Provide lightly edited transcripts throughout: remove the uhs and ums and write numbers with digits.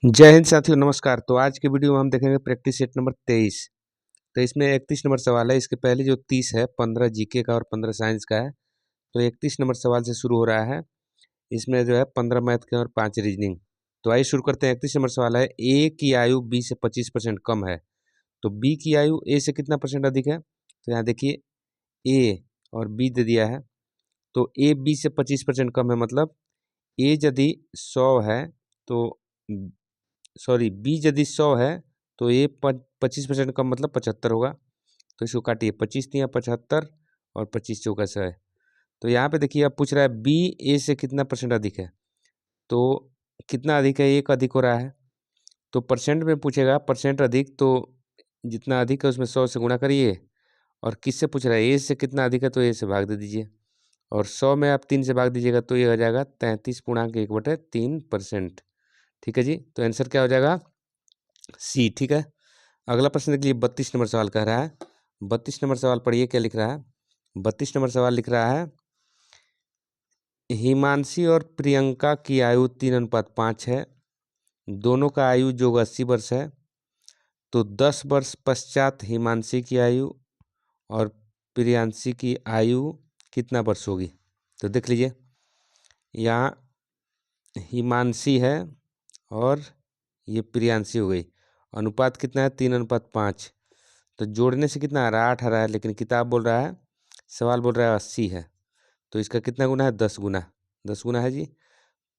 जय हिंद साथियों, नमस्कार। तो आज के वीडियो में हम देखेंगे प्रैक्टिस सेट नंबर 23। तो इसमें 31 नंबर सवाल है। इसके पहले जो 30 है, 15 जीके का और 15 साइंस का है। तो 31 नंबर सवाल से शुरू हो रहा है। इसमें जो है 15 मैथ के और 5 रीजनिंग। तो आइए शुरू करते हैं। 31 नंबर सवाल है, ए की आयु बी से 25% कम है, तो बी की आयु ए से कितना परसेंट अधिक है। तो यहाँ देखिए, ए और बी दे दिया है। तो ए बी से 25% कम है, मतलब ए यदि 100 है तो सॉरी बी यदि 100 है तो ये 25% कम, मतलब 75 होगा। तो इसको काटिए, 25 दिया 75 और 25 चौका 100 है। तो यहाँ पे देखिए, अब पूछ रहा है बी ए से कितना परसेंट अधिक है। तो कितना अधिक है, एक अधिक हो रहा है। तो परसेंट में पूछेगा, परसेंट अधिक, तो जितना अधिक है उसमें 100 से गुणा करिए। और किससे पूछ रहा है, ए से कितना अधिक है, तो ए से भाग दे दीजिए। और 100 में आप 3 से भाग दीजिएगा तो ये हो जाएगा 33.1/3%। ठीक है जी। तो आंसर क्या हो जाएगा, सी। ठीक है। अगला प्रश्न देख लीजिए, 32 नंबर सवाल कह रहा है। 32 नंबर सवाल पढ़िए क्या लिख रहा है। 32 नंबर सवाल लिख रहा है, हिमांशी और प्रियंका की आयु 3:5 है। दोनों का आयु जो 80 वर्ष है। तो 10 वर्ष पश्चात हिमांशी की आयु और प्रियांशी की आयु कितना वर्ष होगी। तो देख लीजिए, यहाँ हिमांशी है और ये प्रियांशी हो गई। अनुपात कितना है, 3:5। तो जोड़ने से कितना आ रहा है, 8 आ रहा है, लेकिन किताब बोल रहा है, सवाल बोल रहा है 80 है। तो इसका कितना गुना है, 10 गुना। 10 गुना है जी।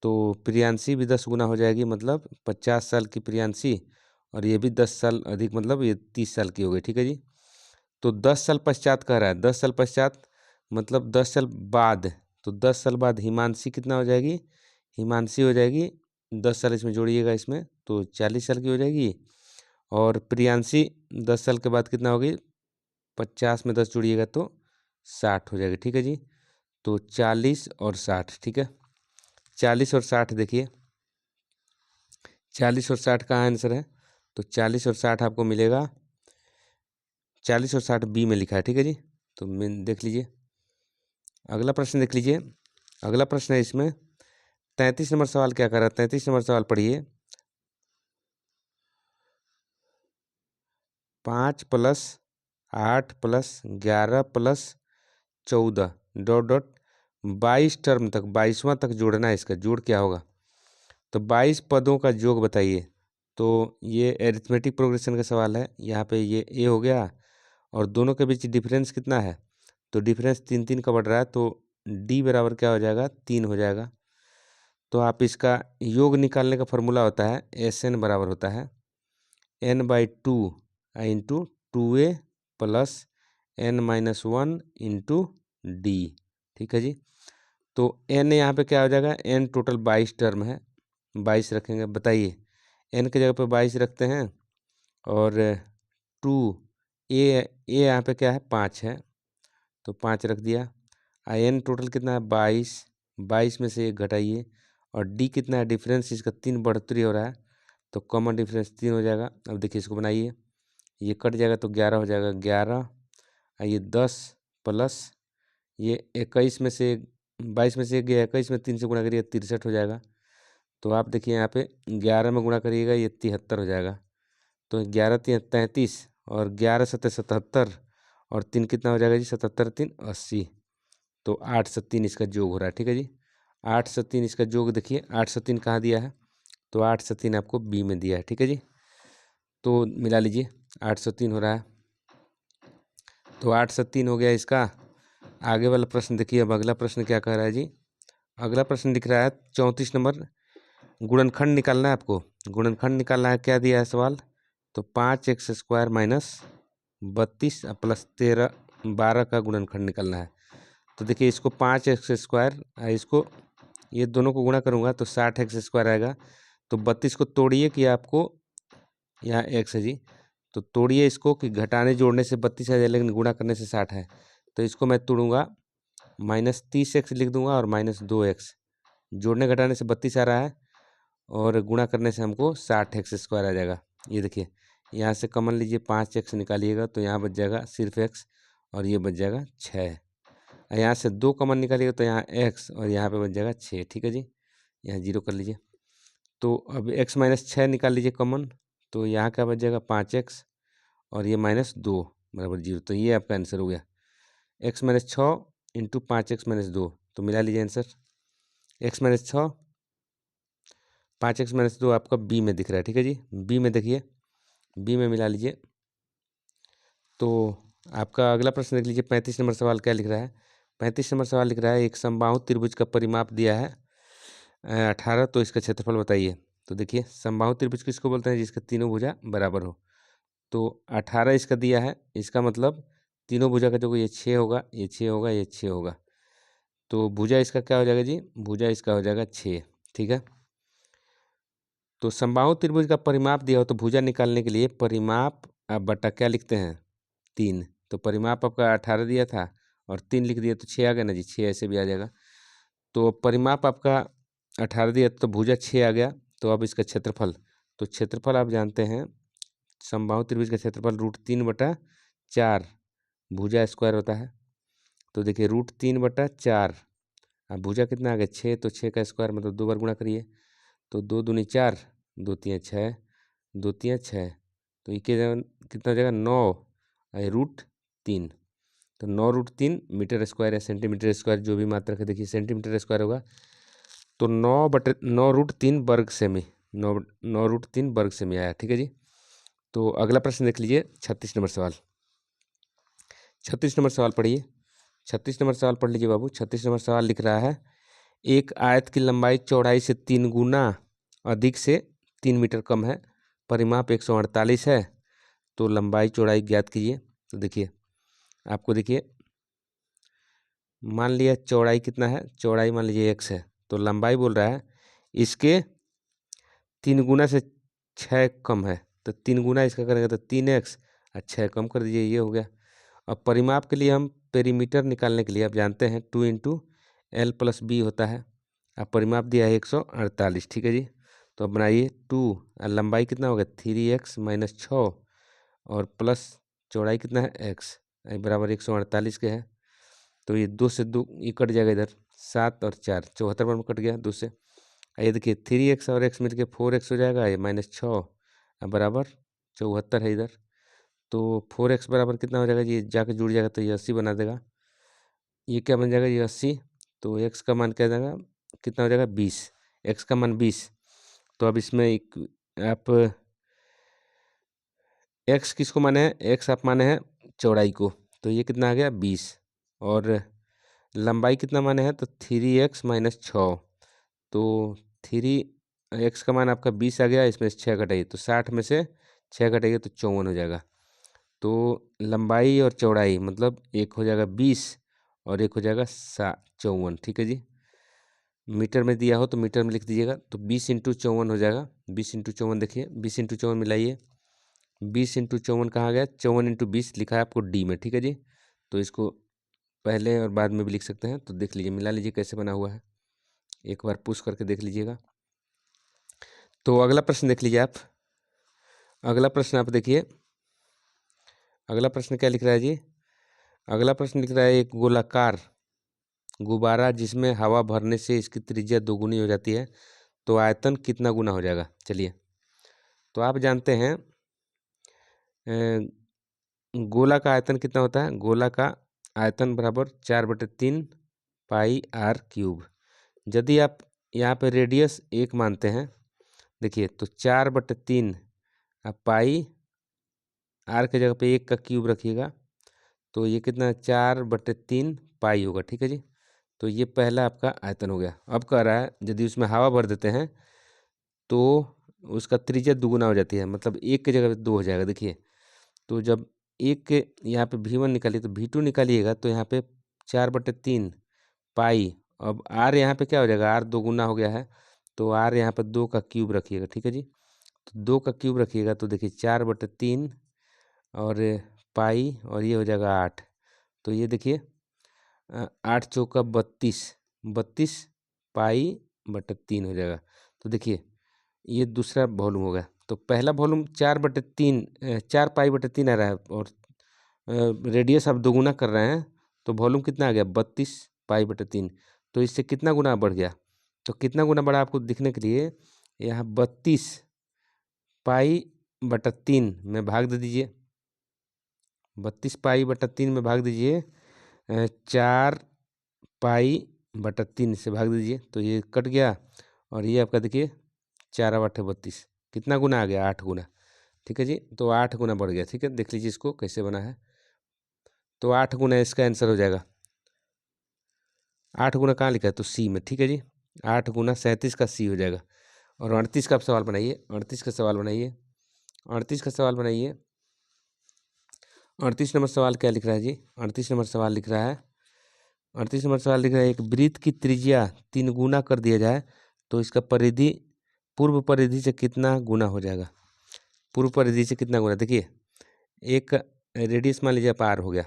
तो प्रियांशी भी 10 गुना हो जाएगी, मतलब 50 साल की प्रियांशी, और ये भी 10 साल अधिक, मतलब ये 30 साल की हो गई। ठीक है जी। तो 10 साल पश्चात कह रहा है, 10 साल पश्चात मतलब 10 साल बाद। तो 10 साल बाद हिमांशी कितना हो जाएगी, हिमांशी हो जाएगी 10 साल इसमें जोड़िएगा, इसमें तो 40 साल की हो जाएगी। और प्रियांशी 10 साल के बाद कितना होगी, 50 में 10 जोड़िएगा तो 60 हो जाएगा। ठीक है जी। तो 40 और 60, ठीक है। 40 और 60 देखिए, 40 और 60 का आंसर है। तो 40 और 60 आपको मिलेगा, 40 और 60 बी में लिखा है। ठीक है जी। तो देख लीजिए, अगला प्रश्न देख लीजिए। अगला प्रश्न है इसमें 33 नंबर सवाल क्या कर रहा है। 33 नंबर सवाल पढ़िए, 5 + 8 + 11 + 14 डॉट डॉट 22 टर्म तक, 22वां तक जोड़ना है। इसका जोड़ क्या होगा। तो 22 पदों का योग बताइए। तो ये एरिथमेटिक प्रोग्रेशन का सवाल है। यहाँ पे ये ए हो गया, और दोनों के बीच डिफरेंस कितना है, तो डिफरेंस 3-3 का बढ़ रहा है। तो डी बराबर क्या हो जाएगा, 3 हो जाएगा। तो आप इसका योग निकालने का फॉर्मूला होता है, एस एन बराबर होता है n/2 into 2a + n-1 into D. ठीक है जी। तो n यहाँ पे क्या हो जाएगा, n टोटल 22 टर्म है, 22 रखेंगे। बताइए, n की जगह पे 22 रखते हैं, और 2 ए यहाँ पे क्या है, 5 है, तो 5 रख दिया। n टोटल कितना है, 22। 22 में से 1 घटाइए, और d कितना है, डिफरेंस इसका 3 बढ़ोतरी हो रहा है, तो कॉमन डिफरेंस 3 हो जाएगा। अब देखिए, इसको बनाइए, ये कट जाएगा तो 11 हो जाएगा। 11 ये 10 प्लस ये 21 में से 22 में से 21 में 3 से गुणा करिए, 63 हो जाएगा। तो आप देखिए, यहाँ पे 11 में गुणा करिएगा, ये 73 हो जाएगा। तो 11 3 33, और 11 7 77, और 3 कितना हो जाएगा जी, 77 3 80। तो 8 से 3 इसका जोग हो रहा है। ठीक है जी। 8 से 3 इसका जोग देखिए, 8 से 3 कहाँ दिया है, तो 8 से 3 आपको बी में दिया है। ठीक है जी। तो मिला लीजिए, 8 से 3 हो रहा है। तो 8 से 3 हो गया इसका। आगे वाला प्रश्न देखिए, अब अगला प्रश्न क्या कह रहा है जी। अगला प्रश्न दिख रहा है 34 नंबर, गुणनखंड निकालना है आपको। गुणनखंड निकालना है, क्या दिया है सवाल, तो 5x² - 32 + 13 12 का गुणनखंड निकालना है। तो देखिए, इसको 5x², इसको ये दोनों को गुणा करूँगा तो 60x² आएगा। तो 32 को तोड़िए कि आपको यहाँ x है जी, तो तोड़िए इसको कि घटाने जोड़ने से 32 है, लेकिन गुणा करने से 60 है। तो इसको मैं तोड़ूंगा, -30x लिख दूंगा और -2x। जोड़ने घटाने से 32 आ रहा है, और गुणा करने से हमको 60x² आ जाएगा। ये देखिए, यहाँ से कॉमन लीजिए, 5x निकालिएगा तो यहाँ बच जाएगा सिर्फ x, और ये बच जाएगा 6। यहाँ से 2 कॉमन निकालिएगा तो यहाँ x, और यहाँ पे बच जाएगा 6। ठीक है जी। यहाँ 0 कर लीजिए। तो अब x माइनस 6 निकाल लीजिए कॉमन, तो यहाँ क्या बच जाएगा 5x और ये -2 बराबर 0। तो ये आपका आंसर हो गया x minus 6 into 5x minus 2। तो मिला लीजिए answer x minus 6 5x minus 2 आपका बी में दिख रहा है। ठीक है जी, बी में देखिए, बी में मिला लीजिए। तो आपका अगला प्रश्न देख लीजिए, 35 नंबर सवाल क्या लिख रहा है। 35 नंबर सवाल लिख रहा है एक समबाहु त्रिभुज का परिमाप दिया है 18, तो इसका क्षेत्रफल बताइए। तो देखिए समबाहु त्रिभुज किसको बोलते हैं, जिसका तीनों भुजा बराबर हो। तो 18 इसका दिया है, इसका मतलब तीनों भुजा का जो ये 6 होगा, ये 6 होगा, ये 6 होगा। तो भुजा इसका क्या हो जाएगा जी, भुजा इसका हो जाएगा 6। ठीक है, तो समबाहु त्रिभुज का परिमाप दिया हो तो भुजा निकालने के लिए परिमाप आप बटा क्या लिखते हैं 3। तो परिमाप आपका 18 दिया था और 3 लिख दिया तो 6 आ गया ना जी, 6 ऐसे भी आ जाएगा। तो परिमाप आपका 18 दिया तो भुजा 6 आ गया। तो अब इसका क्षेत्रफल, तो क्षेत्रफल आप जानते हैं समबाहु त्रिभुज का क्षेत्रफल √3/4 भुजा स्क्वायर होता है। तो देखिए √3/4 अब भुजा कितना आ गया 6, तो 6 का स्क्वायर मतलब 2 बार गुणा करिए। तो 2 दूनी 4, 2 तियाँ 6, 2 तियाँ 6, तो ये कितना हो जाएगा 9 √3। तो 9 √3 मीटर स्क्वायर या सेंटीमीटर स्क्वायर जो भी मात्रा का देखिए सेंटीमीटर स्क्वायर होगा। तो 9 √3 वर्ग सेमी, 9 √3 वर्ग सेमी आया। ठीक है जी, तो अगला प्रश्न देख लीजिए 36 नंबर सवाल। 36 नंबर सवाल पढ़िए, 36 नंबर सवाल पढ़ लीजिए बाबू। 36 नंबर सवाल लिख रहा है एक आयत की लंबाई चौड़ाई से 3 गुना अधिक से 3 मीटर कम है, परिमाप 148 है, तो लंबाई चौड़ाई ज्ञात कीजिए। तो देखिए आपको देखिए मान लिया चौड़ाई कितना है, चौड़ाई मान लीजिए x है, तो लंबाई बोल रहा है इसके 3 गुना से 6 कम है। तो 3 गुना इसका करेंगे तो 3x और 6 कम कर दीजिए, ये हो गया। अब परिमाप के लिए हम पेरीमीटर निकालने के लिए आप जानते हैं 2 × L + B होता है। अब परिमाप दिया है 148। ठीक है जी, तो अब बनाइए 2 और लंबाई कितना हो गया 3x - 6 और प्लस चौड़ाई कितना है x बराबर 148 के है। तो ये 2 से 2 ये कट जाएगा इधर, 7 और 4 74 बार में कट गया 2 से। ये देखिए 3x और x मिल के 4x हो जाएगा, ये -6 बराबर 74 है इधर। तो 4x बराबर कितना हो जाएगा जी, जाकर जुड़ जाएगा तो ये 80 बना देगा। ये क्या बन जाएगा ये 80, तो x का मान क्या जाएगा कितना हो जाएगा 20, x का मान 20। तो अब इसमें एक आप x किसको माने हैं, x आप माने हैं चौड़ाई को, तो ये कितना आ गया 20 और लंबाई कितना माने हैं तो 3x - 6। तो 3x का मान आपका 20 आ गया, इसमें से 6 घटाइए तो 60 में से 6 घटाइए तो 54 हो जाएगा। तो लंबाई और चौड़ाई मतलब एक हो जाएगा 20 और एक हो जाएगा 54। ठीक है जी, मीटर में दिया हो तो मीटर में लिख दीजिएगा। तो 20 × 54 हो जाएगा, 20 × 54 देखिए 20 × 54 मिलाइए, 20 × 54 कहाँ गया 54 × 20 लिखा है आपको डी में। ठीक है जी, तो इसको पहले और बाद में भी लिख सकते हैं। तो देख लीजिए मिला लीजिए कैसे बना हुआ है, एक बार पुश करके देख लीजिएगा। तो अगला प्रश्न देख लीजिए आप, अगला प्रश्न आप देखिए, अगला प्रश्न क्या लिख रहा है जी, अगला प्रश्न लिख रहा है एक गोलाकार गुब्बारा जिसमें हवा भरने से इसकी त्रिज्या 2 गुनी हो जाती है, तो आयतन कितना गुना हो जाएगा। चलिए तो आप जानते हैं गोला का आयतन कितना होता है, गोला का आयतन बराबर 4/3 πr³। यदि आप यहाँ पे रेडियस 1 मानते हैं देखिए तो 4/3 आप पाई आर के जगह पे 1 का क्यूब रखिएगा, तो ये कितना 4/3 पाई होगा। ठीक है जी, तो ये पहला आपका आयतन हो गया। अब कह रहा है यदि उसमें हवा भर देते हैं तो उसका त्रिज्या दुगुना हो जाती है, मतलब 1 की जगह पे 2 हो जाएगा। देखिए तो जब 1 के यहाँ पे V1 निकालिए तो V2 निकालिएगा, तो यहाँ पे 4/3 पाई, अब आर यहाँ पे क्या हो जाएगा आर 2 गुना हो गया है, तो आर यहाँ पर 2 का क्यूब रखिएगा। ठीक है जी, तो 2 का क्यूब रखिएगा तो देखिए 4/3 और पाई और ये हो जाएगा 8। तो ये देखिए 8 चौका 32, 32 π/3 हो जाएगा। तो देखिए ये दूसरा वॉल्यूम होगा। तो पहला वॉल्यूम 4/3 4 π/3 आ रहा है और रेडियस आप दोगुना कर रहे हैं, तो वॉल्यूम कितना आ गया 32 π/3। तो इससे कितना गुना बढ़ गया, तो कितना गुना बढ़ा आपको दिखने के लिए यहाँ 32 पाई/3 में भाग दे दीजिए। 32 पाई/3 में भाग दीजिए 4 पाई/3 से भाग दीजिए, तो ये कट गया। और ये आपका देखिए 4/8 कितना गुना आ गया, 8 गुना। ठीक है जी, तो 8 गुना बढ़ गया। ठीक है, देख लीजिए इसको कैसे बना है। तो 8 गुना इसका आंसर हो जाएगा। 8 गुना कहाँ लिखा है, तो सी में। ठीक है जी, 8 गुना 37 का सी हो जाएगा। और 38 का आप सवाल बनाइए, 38 का सवाल बनाइए, 38 का सवाल बनाइए। 38 नंबर सवाल क्या लिख रहा है जी, 38 नंबर सवाल लिख रहा है, 38 नंबर सवाल लिख रहा है, एक वृत्त की त्रिज्या 3 गुना कर दिया जाए तो इसका परिधि पूर्व परिधि से कितना गुना हो जाएगा। पूर्व परिधि से कितना गुना, देखिए एक रेडियस मान लीजिए आप आर हो गया,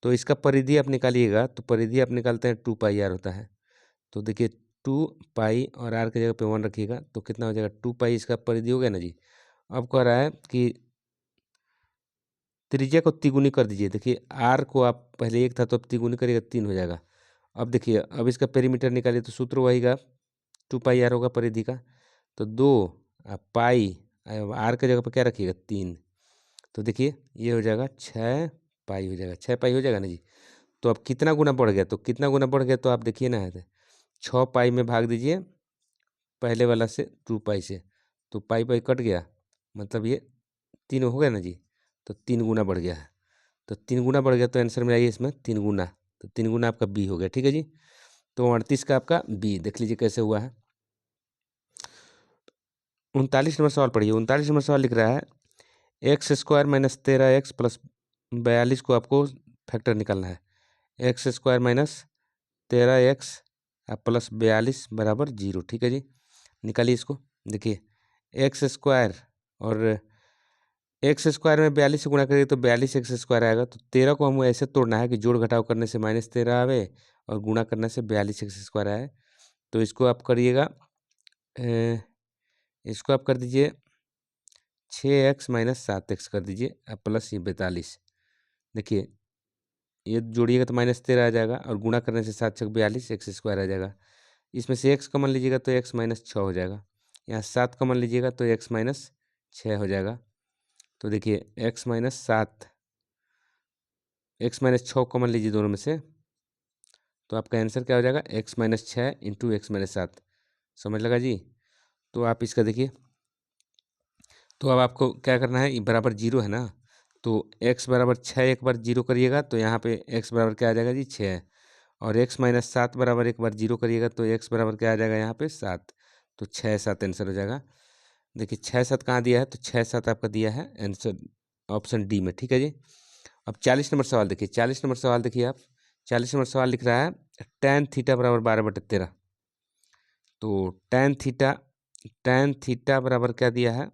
तो इसका परिधि आप निकालिएगा, तो परिधि आप निकालते हैं 2 पाई आर होता है। तो देखिए 2 पाई और आर की जगह पे 1 रखिएगा तो कितना हो जाएगा, 2 पाई इसका परिधि हो गया ना जी। अब कह रहा है कि त्रिज्या को तिगुनी कर दीजिए। देखिए आर को आप पहले 1 था तो अब तिगुनी करिएगा 3 हो जाएगा। अब देखिए अब इसका पेरीमीटर निकालिए तो सूत्र वही का 2 पाई आर होगा परिधि का, तो 2 पाई आर के जगह पर क्या रखिएगा 3, तो देखिए ये हो जाएगा 6 पाई हो जाएगा, 6 पाई हो जाएगा ना जी। तो अब कितना गुना बढ़ गया, तो कितना गुना बढ़ गया, तो आप देखिए ना है 6 पाई में भाग दीजिए पहले वाला से 2 पाई से, तो पाई पाई कट गया, मतलब ये 3 हो गया ना जी। तो 3 गुना बढ़ गया है, तो 3 गुना बढ़ गया, तो आंसर में आइए इसमें 3 गुना, तो 3 गुना आपका बी हो गया। ठीक है जी, तो 38 का आपका बी, देख लीजिए कैसे हुआ है। 39 नंबर सवाल पढ़िए। 39 नंबर सवाल लिख रहा है x² - 13x प्लस 42 को आपको फैक्टर निकालना है। x² - 13x प्लस 42 बराबर 0। ठीक है जी, निकालिए इसको। देखिए x² और x² में 42 से गुणा करिए तो 42x² आएगा। तो 13 को हमें ऐसे तोड़ना है कि जोड़ घटाव करने से -13 आवे और गुणा करने से 42x² आए। तो इसको आप करिएगा, इसको आप कर दीजिए 6x - 7x कर दीजिए प्लस ये 42। देखिए ये जोड़िएगा तो -13 आ जाएगा और गुणा करने से 7 × 42 x² आ जाएगा। इसमें से x कॉमन लीजिएगा तो x - 6 हो जाएगा। यहाँ 7 कॉमन लीजिएगा तो x - 6 हो जाएगा। तो देखिए x - 7 x - 6 कॉमन लीजिए दोनों में से, तो आपका आंसर क्या हो जाएगा, x - 6 इंटू x - 7। समझ लगा जी। तो आप इसका देखिए, तो अब आपको क्या करना है, ये बराबर 0 है ना, तो x बराबर 6 एक बार 0 करिएगा तो यहाँ पे x बराबर क्या आ जाएगा जी 6, और x - 7 बराबर एक बार 0 करिएगा तो x बराबर क्या आ जाएगा यहाँ पे 7। तो 6 7 आंसर हो जाएगा। देखिए 6 7 कहाँ दिया है, तो 6 7 आपका दिया है आंसर ऑप्शन डी में। ठीक है जी। अब 40 नंबर सवाल देखिए, 40 नंबर सवाल देखिए आप, 40 नंबर सवाल लिख रहा है tan थीटा बराबर 12/13। तो tan थीटा बराबर क्या दिया है,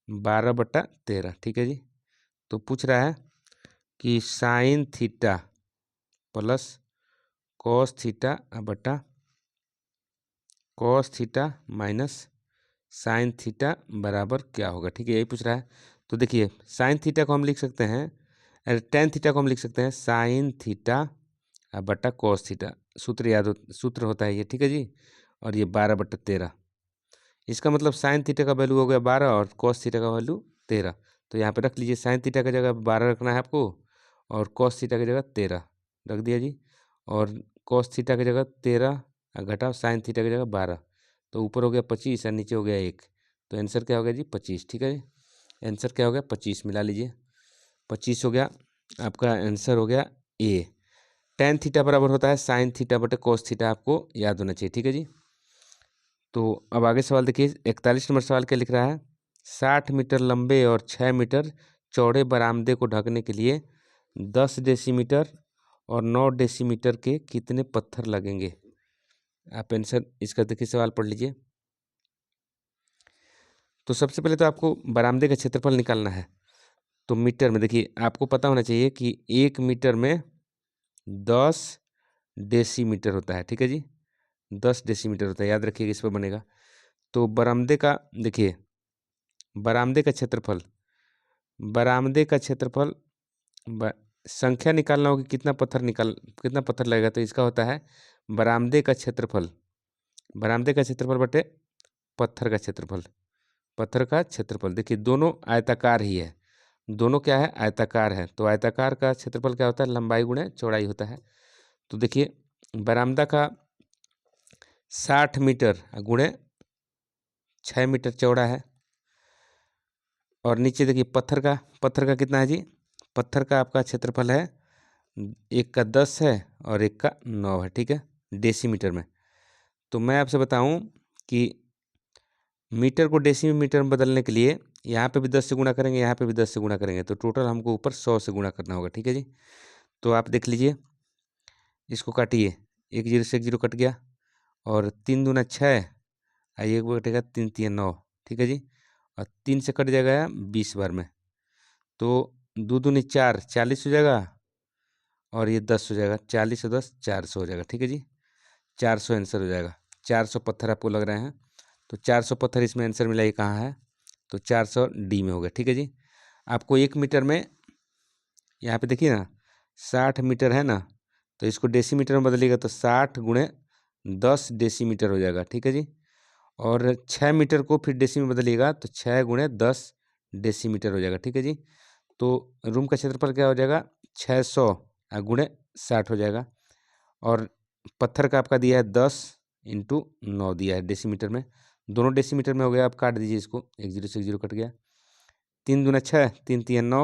12/13। ठीक है जी। तो पूछ रहा है कि sine theta plus cos theta minus sine theta बराबर क्या होगा। ठीक है, यही पूछ रहा है। तो देखिए साइन थीटा को हम लिख सकते हैं, अरे टेन थीटा को हम लिख सकते हैं साइन थीटा बटा कॉस थीटा। सूत्र सूत्र होता है ये। ठीक है जी। और ये 12/13, इसका मतलब साइन थीटा का वैल्यू हो गया 12 और कॉस थीटा का वैल्यू 13। तो यहाँ पे रख लीजिए, साइन थीटा की जगह 12 रखना है आपको और कॉस थीटा की जगह 13 रख दिया जी। और कॉस थीटा की जगह 13 घटाओ साइन थीटा की जगह 12, तो ऊपर हो गया 25 और नीचे हो गया 1। तो आंसर क्या हो गया जी 25। ठीक है जी, आंसर क्या हो गया 25, मिला लीजिए 25 हो गया आपका आंसर, हो गया ए। टेन थीटा बराबर होता है साइन थीटा बटे कॉस थीटा, आपको याद होना चाहिए। ठीक है जी। तो अब आगे सवाल देखिए, 41 नंबर सवाल क्या लिख रहा है, 60 मीटर लंबे और 6 मीटर चौड़े बरामदे को ढकने के लिए 10 डेसीमीटर और 9 डेसीमीटर के कितने पत्थर लगेंगे। आप आंसर इसका देखिए, सवाल पढ़ लीजिए। तो सबसे पहले तो आपको बरामदे का क्षेत्रफल निकालना है। तो मीटर में देखिए आपको पता होना चाहिए कि 1 मीटर में 10 डेसीमीटर होता है। ठीक है जी, 10 डेसीमीटर होता है, याद रखिएगा, इस पर बनेगा। तो बरामदे का देखिए, बरामदे का क्षेत्रफल, बरामदे का क्षेत्रफल संख्या निकालना होगी कितना पत्थर लगेगा, तो इसका होता है बरामदे का क्षेत्रफल बरामदे का क्षेत्रफल बटे पत्थर का क्षेत्रफल। पत्थर का क्षेत्रफल देखिए दोनों आयताकार ही है, दोनों क्या है आयताकार है, तो आयताकार का क्षेत्रफल क्या होता है लंबाई गुणे चौड़ाई होता है। तो देखिए बरामदा का 60 मीटर गुणे 6 मीटर चौड़ा है। और नीचे देखिए पत्थर का कितना है जी, पत्थर का आपका क्षेत्रफल है एक का 10 है और एक का 9 है, ठीक है, डेसीमीटर में। तो मैं आपसे बताऊं कि मीटर को डेसीमीटर में बदलने के लिए यहाँ पे भी 10 से गुणा करेंगे, यहाँ पे भी 10 से गुणा करेंगे, तो टोटल हमको ऊपर 100 से गुणा करना होगा, ठीक है जी। तो आप देख लीजिए, इसको काटिए, एक जीरो से एक जीरो कट गया, और 3 दूना 6, आइए एक कटेगा 3 3 9, ठीक है जी, और 3 से कट जाएगा 20 बार में, तो 2 दूनी 4, 40 हो जाएगा, और ये 10 हो जाएगा, 40 और 10 400 हो जाएगा, ठीक है जी, 400 आंसर हो जाएगा। 400 पत्थर आपको लग रहे हैं, तो 400 पत्थर इसमें आंसर मिला, ये कहाँ है, तो 400 डी में हो गया, ठीक है जी। आपको 1 मीटर में यहाँ पे देखिए ना 60 मीटर है ना, तो इसको डेसीमीटर में बदलिएगा तो 60 गुणे 10 डेसीमीटर हो जाएगा, ठीक है जी। और 6 मीटर को फिर डेसी में बदलिएगा तो 6 गुणे 10 डेसीमीटर हो जाएगा, ठीक है जी। तो रूम का क्षेत्रफल क्या हो जाएगा 600 गुणे 60 हो जाएगा, और पत्थर का आपका दिया है 10 इंटू 9 दिया है डेसीमीटर में, दोनों डेसीमीटर में हो गया, आप काट दीजिए इसको, एक जीरो से एक जीरो कट गया, 3 दूना 6, 3 3 9,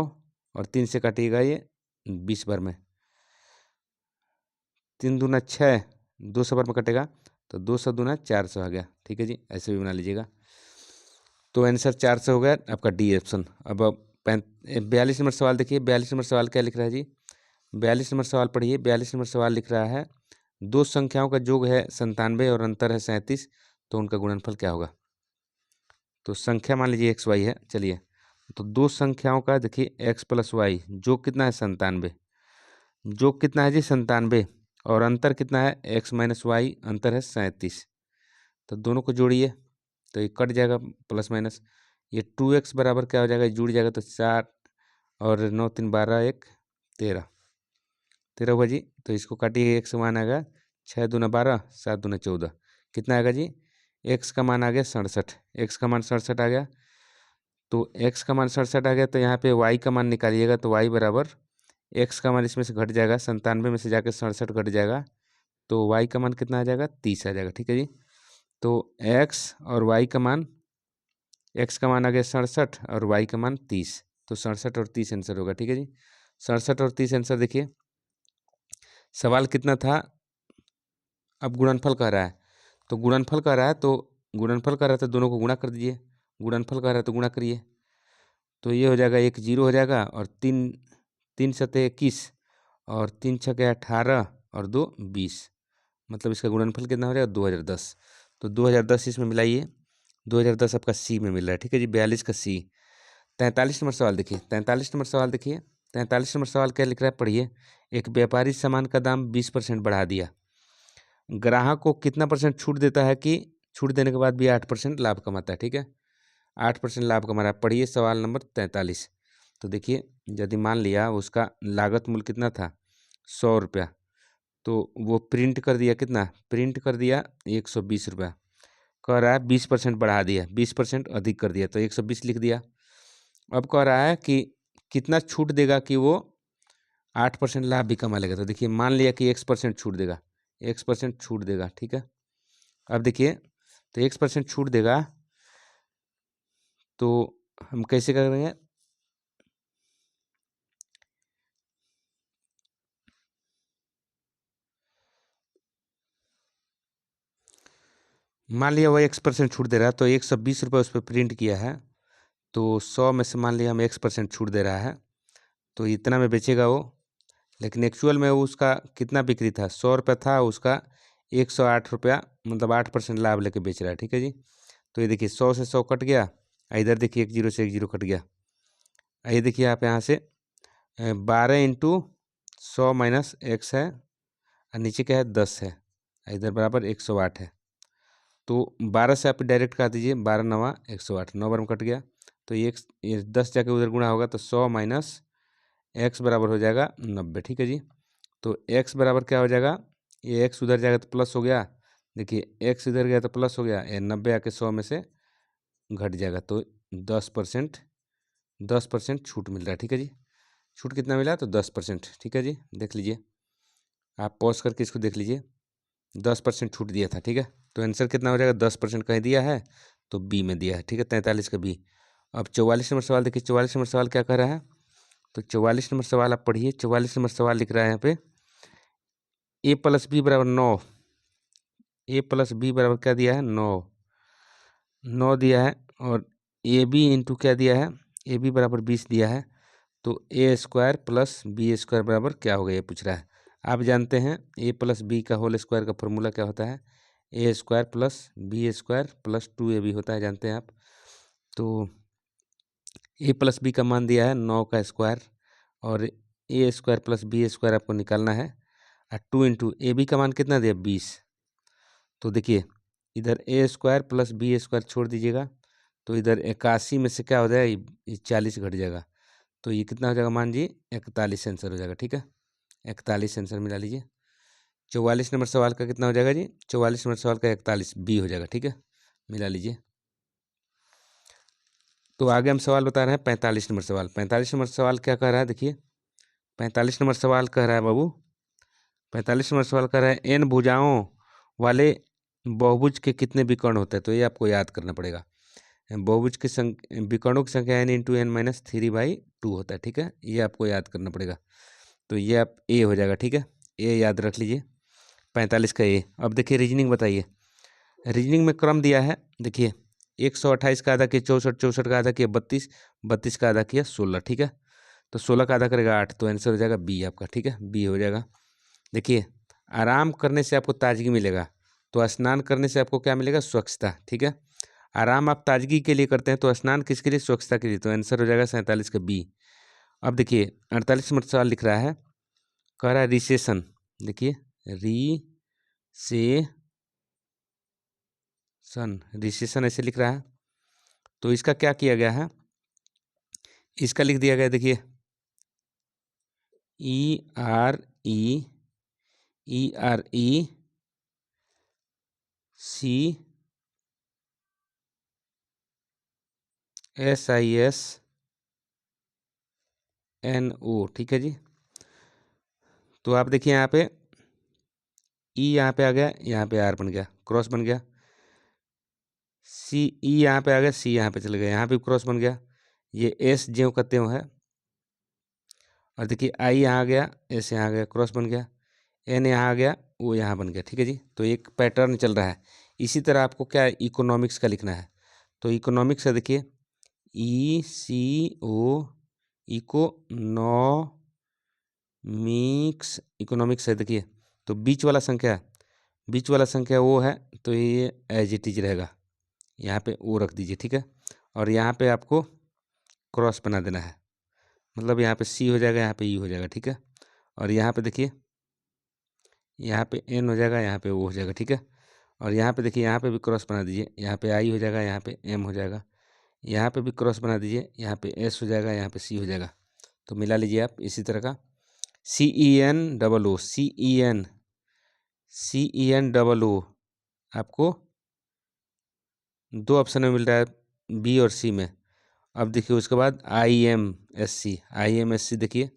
और 3 से काटिएगा ये 20 बार में, 3 दूना 6, 200 बार में कटेगा, तो 200 दूना 400 आ गया, ठीक है जी, ऐसे भी बना लीजिएगा। तो आंसर 400 हो गया आपका डी ऑप्शन। अब 42 नंबर सवाल देखिए, 42 नंबर सवाल क्या लिख रहा है जी, 42 नंबर सवाल पढ़िए। 42 नंबर सवाल लिख रहा है दो संख्याओं का योग है 97 और अंतर है 37, तो उनका गुणनफल क्या होगा। तो संख्या मान लीजिए एक्स वाई है, चलिए, तो दो संख्याओं का देखिए एक्स प्लस वाई, योग कितना है 97, योग कितना है जी 97, और अंतर कितना है एक्स माइनस वाई, अंतर है 37, तो दोनों को जोड़िए तो ये कट जाएगा प्लस माइनस, ये 2x बराबर क्या हो जाएगा, जुड़ जाएगा तो 4, और 9 3 12, 1 13, 13 हुआ जी। तो इसको काटिए, एक्स का मान आएगा 6 दूना 12, 7 दूना 14, कितना आएगा जी, एक्स का मान आ गया 67, एक्स का मान 67 आ गया, तो एक्स का मान 67 आ गया, तो यहाँ पे वाई का मान निकालिएगा, तो वाई बराबर एक्स का मान इसमें से घट जाएगा, 97 में से जाकर 67 घट जाएगा, तो वाई का मान कितना आ जाएगा 30 आ जाएगा, ठीक है जी। तो एक्स और वाई का मान, एक्स का मान आ गया 67 और वाई का मान 30, तो 67 और 30 आंसर होगा, ठीक है जी। 67 और 30 आंसर देखिए, सवाल कितना था, अब गुणनफल कह रहा है, तो गुणनफल कह रहा है, तो गुणनफल कह रहा है तो दोनों को गुणा कर दीजिए, गुणनफल कह रहा है तो गुणा करिए, तो ये हो जाएगा, एक जीरो हो जाएगा, और 3 3 सते 21, और 3 छके 18, और 2 20, मतलब इसका गुणनफल कितना हो जाएगा 2010, तो 2010 इसमें मिलाइए, 2010 आपका सी में मिल रहा है, ठीक है जी, 42 का सी। 43 नंबर सवाल देखिए, 43 नंबर सवाल देखिए, 43 नंबर सवाल क्या लिख रहा है पढ़िए, एक व्यापारी सामान का दाम 20% बढ़ा दिया, ग्राहक को कितना परसेंट छूट देता है कि छूट देने के बाद भी 8% लाभ कमाता है, ठीक है, 8% लाभ कमा रहा है। पढ़िए सवाल नंबर 43। तो देखिए, यदि मान लिया उसका लागत मूल्य कितना था 100 रुपया, तो वो प्रिंट कर दिया, कितना प्रिंट कर दिया 120 रुपया, कह रहा है 20% बढ़ा दिया, 20% अधिक कर दिया, तो 120 लिख दिया। अब कह रहा है कि कितना छूट देगा कि वो 8% लाभ भी कमा लेगा, तो देखिए मान लिया कि X% छूट देगा, X% छूट देगा, ठीक है। अब देखिए, तो X% छूट देगा, तो हम कैसे करेंगे, मान लिया वो X% छूट दे रहा है, तो 120 रुपये उस पर प्रिंट किया है, तो 100 में से मान लिया हम X% छूट दे रहा है, तो इतना में बेचेगा वो, लेकिन एक्चुअल में वो उसका कितना बिक्री था 100 रुपया था, उसका 108 रुपया, मतलब 8% लाभ लेके बेच रहा है, ठीक है जी। तो ये देखिए 100 से 100 कट गया, इधर देखिए एक जीरो से एक जीरो कट गया, ये देखिए आप यहाँ से 12 इंटू 100 माइनस एक्स है, और नीचे क्या है 10 है, इधर बराबर 108 है, तो 12 से आप डायरेक्ट काट दीजिए, 12 नवा 108, 9 बार में कट गया, तो ये 10 जाके उधर गुणा होगा, तो 100 माइनस एक्स बराबर हो जाएगा 90, ठीक है जी। तो एक्स बराबर क्या हो जाएगा, ये एक्स उधर जाएगा तो प्लस हो गया, देखिए एक्स इधर गया तो प्लस हो गया, 90 आके 100 में से घट जाएगा, तो 10% छूट मिल रहा है। ठीक है जी, छूट कितना मिला? तो 10%। ठीक है जी, देख लीजिए, आप पॉज करके इसको देख लीजिए, 10% छूट दिया था। ठीक है, तो आंसर कितना हो जाएगा? 10% कहीं दिया है तो बी में दिया है। ठीक है, 43 का बी। अब 44 नंबर सवाल देखिए, 44 नंबर सवाल क्या कह रहा है? तो 44 नंबर सवाल आप पढ़िए। 44 नंबर सवाल लिख रहा है यहाँ पे a प्लस बी बराबर 9। a प्लस बी बराबर क्या दिया है? 9 दिया है। और ए बी इंटू क्या दिया है? ए बी बराबर 20 दिया है। तो ए स्क्वायर प्लस बी स्क्वायर बराबर क्या होगा, ये पूछ रहा है। आप जानते हैं ए प्लस बी का होल स्क्वायर का फॉर्मूला क्या होता है? A square plus B square plus 2ab होता है, जानते हैं आप। तो ए प्लस बी का मान दिया है 9 का स्क्वायर, और ए स्क्वायर प्लस बी स्क्वायर आपको निकालना है। और 2 इंटू ए बी का मान कितना दिया? 20। तो देखिए इधर ए स्क्वायर प्लस बी स्क्वायर छोड़ दीजिएगा, तो इधर 81 में से क्या हो जाएगा? ये 40 घट जाएगा, तो ये कितना हो जाएगा? मान जी 41 आंसर हो जाएगा। ठीक है, 41 आंसर मिला लीजिए। 44 नंबर सवाल का कितना हो जाएगा जी? 44 नंबर सवाल का 41 बी हो जाएगा। ठीक है, मिला लीजिए। तो आगे हम सवाल बता रहे हैं 45 नंबर सवाल। 45 नंबर सवाल क्या कह रहा है? देखिए 45 नंबर सवाल कह रहा है बाबू, 45 नंबर सवाल कह रहा है एन भुजाओं वाले बहुभुज के कितने विकर्ण होते हैं? तो ये आपको याद करना पड़ेगा। बहुभुज के विकर्णों की संख्या n इंटू एन माइनस 3/2 होता है। ठीक है, ये आपको याद करना पड़ेगा। तो ये आप ए हो जाएगा। ठीक है, ए याद रख लीजिए, 45 का ए। अब देखिए रीजनिंग बताइए। रीजनिंग में क्रम दिया है, देखिए 128 का आधा किया 64, 64 का आधा किया 32, 32 का आधा किया 16। ठीक है, तो 16 का आधा करेगा 8, तो आंसर हो जाएगा बी आपका। ठीक है, बी हो जाएगा। देखिए आराम करने से आपको ताजगी मिलेगा, तो स्नान करने से आपको क्या मिलेगा? स्वच्छता। ठीक है, आराम आप ताजगी के लिए करते हैं, तो स्नान किसके लिए? स्वच्छता के लिए, तो आंसर हो जाएगा 47 का बी। अब देखिए 48 नंबर सवाल लिख रहा है, कह रहा है रिसेशन। देखिए रिसेशन ऐसे लिख रहा है, तो इसका क्या किया गया है? इसका लिख दिया गया, देखिए ERECSISNO। ठीक है जी, तो आप देखिए यहाँ पे ई यहाँ पे आ गया, यहाँ पे आर बन गया, क्रॉस बन गया। सी ई यहाँ पे आ गया, सी यहाँ पे चले गया, यहाँ पे क्रॉस बन गया। ये एस ज्यों का त्यों है। और देखिए आई यहाँ आ गया, एस यहाँ आ गया, क्रॉस बन गया। एन यहाँ आ गया, वो यहाँ बन गया। ठीक है जी, तो एक पैटर्न चल रहा है। इसी तरह आपको क्या इकोनॉमिक्स का लिखना है। तो इकोनॉमिक्स है, देखिए ECO इकोनॉमिक्स है। देखिए तो बीच वाला संख्या वो है, तो ये एज इट इज रहेगा, यहाँ पे ओ रख दीजिए। ठीक है, और यहाँ पे आपको क्रॉस बना देना है, मतलब यहाँ पे सी हो जाएगा, यहाँ पे ई हो जाएगा। ठीक है, और यहाँ पे देखिए यहाँ पे एन हो जाएगा, यहाँ पे ओ हो जाएगा। ठीक है, और यहाँ पे देखिए यहाँ पे भी क्रॉस बना दीजिए, यहाँ पे आई हो जाएगा, यहाँ पे एम हो जाएगा। यहाँ पे भी क्रॉस बना दीजिए, यहाँ पे एस हो जाएगा, यहाँ पे सी हो जाएगा। तो मिला लीजिए आप इसी तरह का CEN आपको 2 ऑप्शन में मिल रहा है, बी और सी में। अब देखिए उसके बाद IMSC देखिए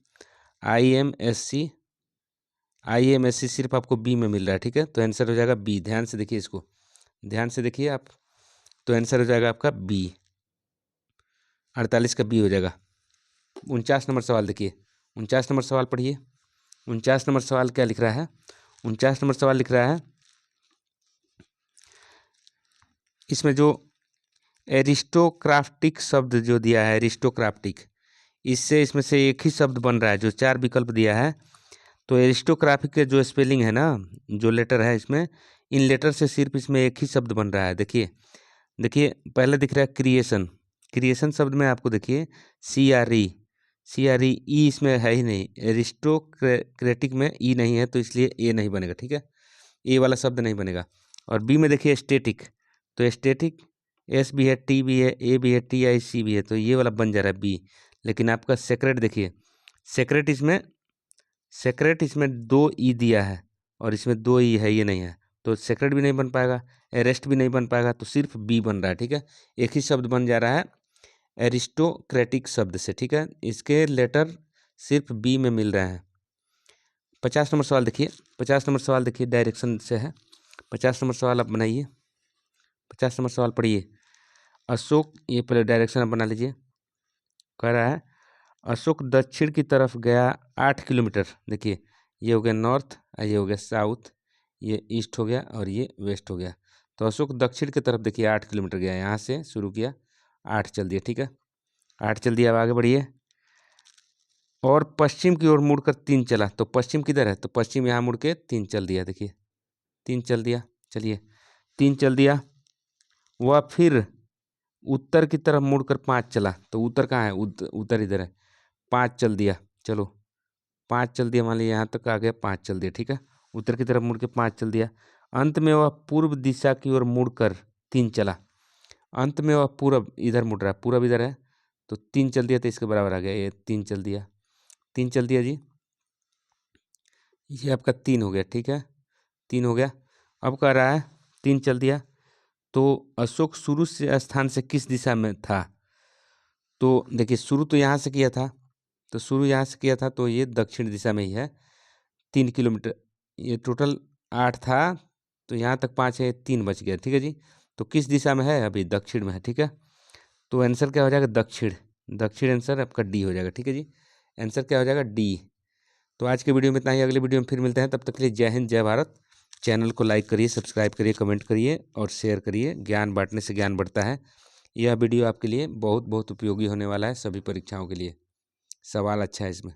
IMSC सिर्फ आपको बी में मिल रहा है। ठीक है, तो आंसर हो जाएगा बी। ध्यान से देखिए इसको, ध्यान से देखिए आप, तो आंसर हो जाएगा आपका बी, 48 का बी हो जाएगा। 49 नंबर सवाल देखिए, 49 नंबर सवाल पढ़िए। 49 नंबर सवाल क्या लिख रहा है? 49 नंबर सवाल लिख रहा है, इसमें जो एरिस्टोक्राटिक शब्द जो दिया है, एरिस्टोक्राटिक, इसमें से एक ही शब्द बन रहा है, जो 4 विकल्प दिया है। तो एरिस्टोक्राटिक के जो स्पेलिंग है ना, जो लेटर है इसमें, इन लेटर से सिर्फ इसमें एक ही शब्द बन रहा है। देखिए देखिए पहले दिख रहा है क्रिएशन शब्द में आपको देखिए CRE ई इसमें है ही नहीं, एरिस्टोक्रेटिक में ई नहीं है, तो इसलिए ए नहीं बनेगा। ठीक है, ए वाला शब्द नहीं बनेगा। और बी में देखिए स्टेटिक, तो स्टेटिक एस भी है, टी भी है, ए भी है, TIC भी है, तो ये वाला बन जा रहा है बी। लेकिन आपका सेक्रेट देखिए, सेक्रेट इसमें 2 ई दिया है, और इसमें 2 ई है, ये नहीं है। तो सेक्रेट भी नहीं बन पाएगा, एरेस्ट भी नहीं बन पाएगा, तो सिर्फ बी बन रहा है। ठीक है, एक ही शब्द बन जा रहा है एरिस्टोक्रेटिक शब्द से। ठीक है, इसके लेटर सिर्फ बी में मिल रहे हैं। 50 नंबर सवाल देखिए, 50 नंबर सवाल देखिए, डायरेक्शन से है। 50 नंबर सवाल आप बनाइए। 50 नंबर सवाल पढ़िए। अशोक, ये पहले डायरेक्शन आप बना लीजिए। कह रहा है अशोक दक्षिण की तरफ गया 8 किलोमीटर। देखिए, ये हो गया नॉर्थ, ये हो गया साउथ, ये ईस्ट हो गया और ये वेस्ट हो गया। तो अशोक दक्षिण की तरफ देखिए 8 किलोमीटर गया, यहाँ से शुरू किया, 8 चल दिया। ठीक है, 8 चल दिया। अब आगे बढ़िए। और पश्चिम की ओर मुड़कर 3 चला, तो पश्चिम किधर है, तो पश्चिम यहाँ मुड़ के 3 चल दिया। देखिए 3 चल दिया, चलिए 3 चल दिया। वह फिर उत्तर की तरफ मुड़कर 5 चला, तो उत्तर कहाँ है, उत्तर इधर है, 5 चल दिया। चलो 5 चल दिया, मान लिया यहाँ तक आ गया, 5 चल दिया। ठीक है, उत्तर की तरफ मुड़ के 5 चल दिया। अंत में वह पूर्व दिशा की ओर मुड़कर 3 चला। अंत में वह पूरब इधर मुड़ रहा है, पूरब इधर है, तो 3 चल दिया, तो इसके बराबर आ गया, ये 3 चल दिया। 3 चल दिया जी, ये आपका 3 हो गया। ठीक है, 3 हो गया। अब कह रहा है 3 चल दिया, तो अशोक शुरू से स्थान से किस दिशा में था, तो देखिए शुरू तो यहाँ से किया था, तो शुरू यहाँ से किया था, तो ये दक्षिण दिशा में ही है। 3 किलोमीटर, ये टोटल 8 था, तो यहाँ तक 5 है, 3 बच गया। ठीक है जी, तो किस दिशा में है, अभी दक्षिण में है। ठीक है, तो आंसर क्या हो जाएगा, दक्षिण। दक्षिण आंसर आपका डी हो जाएगा। ठीक है जी, आंसर क्या हो जाएगा, डी। तो आज के वीडियो में इतना ही, अगले वीडियो में फिर मिलते हैं, तब तक के लिए जय हिंद, जय भारत। चैनल को लाइक करिए, सब्सक्राइब करिए, कमेंट करिए और शेयर करिए। ज्ञान बांटने से ज्ञान बढ़ता है। यह वीडियो आपके लिए बहुत बहुत उपयोगी होने वाला है, सभी परीक्षाओं के लिए। सवाल अच्छा है इसमें।